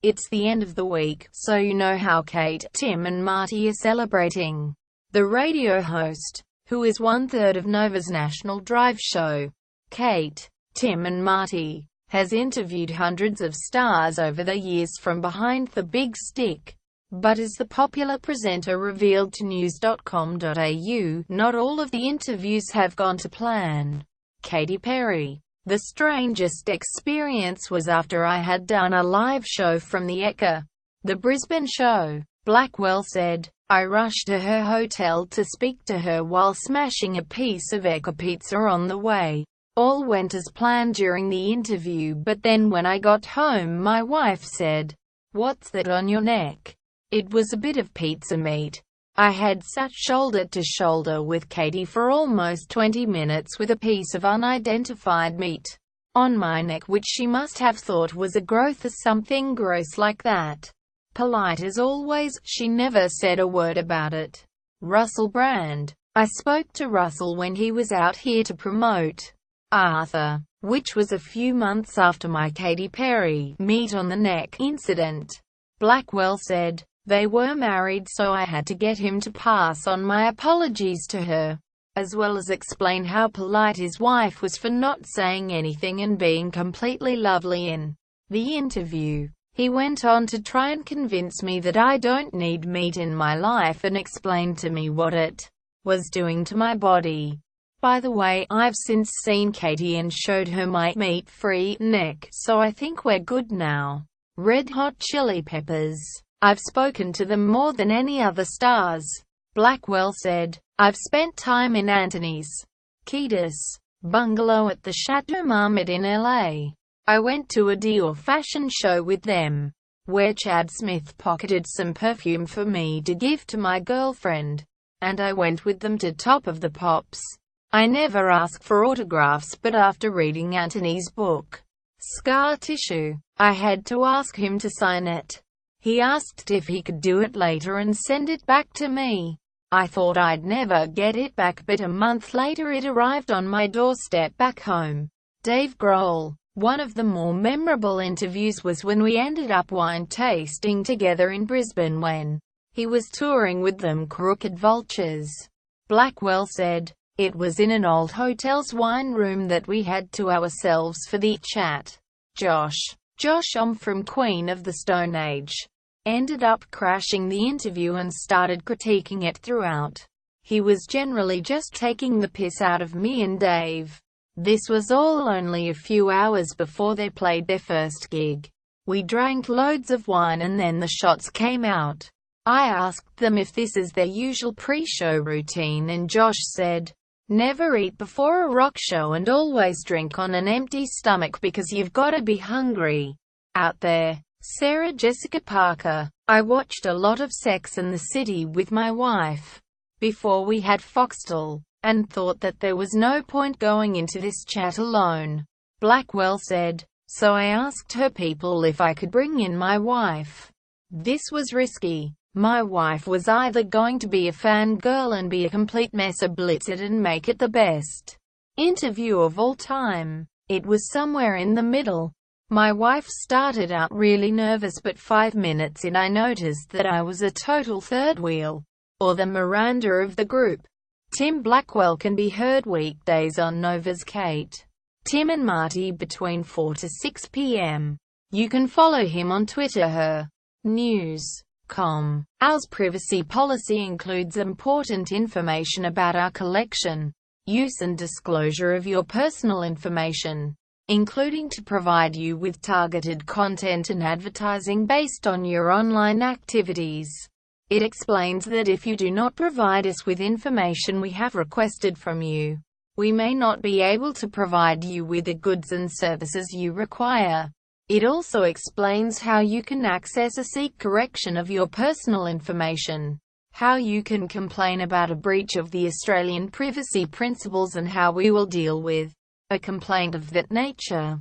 It's the end of the week, so you know how Kate, Tim and Marty are celebrating. The radio host, who is one-third of Nova's national drive show, Kate, Tim and Marty, has interviewed hundreds of stars over the years from behind the big stick. But as the popular presenter revealed to news.com.au, not all of the interviews have gone to plan. Katy Perry. The strangest experience was after I had done a live show from the Ekka, the Brisbane Show. Blackwell said, I rushed to her hotel to speak to her while smashing a piece of Ekka pizza on the way. All went as planned during the interview, but then when I got home my wife said, "What's that on your neck?" It was a bit of pizza meat. I had sat shoulder to shoulder with Katy for almost 20 minutes with a piece of unidentified meat on my neck, which she must have thought was a growth or something gross like that. Polite as always, she never said a word about it. Russell Brand. I spoke to Russell when he was out here to promote Arthur, which was a few months after my Katy Perry meat on the neck incident. Blackwell said, they were married, so I had to get him to pass on my apologies to her, as well as explain how polite his wife was for not saying anything and being completely lovely in the interview. He went on to try and convince me that I don't need meat in my life and explained to me what it was doing to my body. By the way, I've since seen Katy and showed her my meat-free neck, so I think we're good now. Red Hot Chili Peppers. I've spoken to them more than any other stars. Blackwell said, I've spent time in Anthony's Kiedis bungalow at the Chateau Marmot in LA. I went to a Dior fashion show with them, where Chad Smith pocketed some perfume for me to give to my girlfriend, and I went with them to Top of the Pops. I never ask for autographs, but after reading Anthony's book, Scar Tissue, I had to ask him to sign it. He asked if he could do it later and send it back to me. I thought I'd never get it back, but a month later it arrived on my doorstep back home. Dave GROHL. One of the more memorable interviews was when we ended up wine tasting together in Brisbane when he was touring with them Crooked Vultures. Blackwell said, it was in an old hotel's wine room that we had to ourselves for the chat. Josh from Queen of the Stone Age ended up crashing the interview and started critiquing it throughout. He was generally just taking the piss out of me and Dave. This was all only a few hours before they played their first gig. We drank loads of wine and then the shots came out. I asked them if this is their usual pre-show routine and Josh said, never eat before a rock show and always drink on an empty stomach because you've gotta be hungry out there. Sarah Jessica Parker. I watched a lot of Sex and the City with my wife before we had Foxtel, and thought that there was no point going into this chat alone. Blackwell said, so I asked her people if I could bring in my wife. This was risky. My wife was either going to be a fangirl and be a complete mess, or blitz it and make it the best interview of all time. It was somewhere in the middle. My wife started out really nervous, but 5 minutes in I noticed that I was a total third wheel, or the Miranda of the group. Tim. Blackwell can be heard weekdays on Nova's Kate, Tim and Marty between 4 to 6 p.m. You can follow him on Twitter, her news.com. Our privacy policy includes important information about our collection, use and disclosure of your personal information, including to provide you with targeted content and advertising based on your online activities. It explains that if you do not provide us with information we have requested from you, we may not be able to provide you with the goods and services you require. It also explains how you can access or seek correction of your personal information, how you can complain about a breach of the Australian privacy principles, and how we will deal with a complaint of that nature.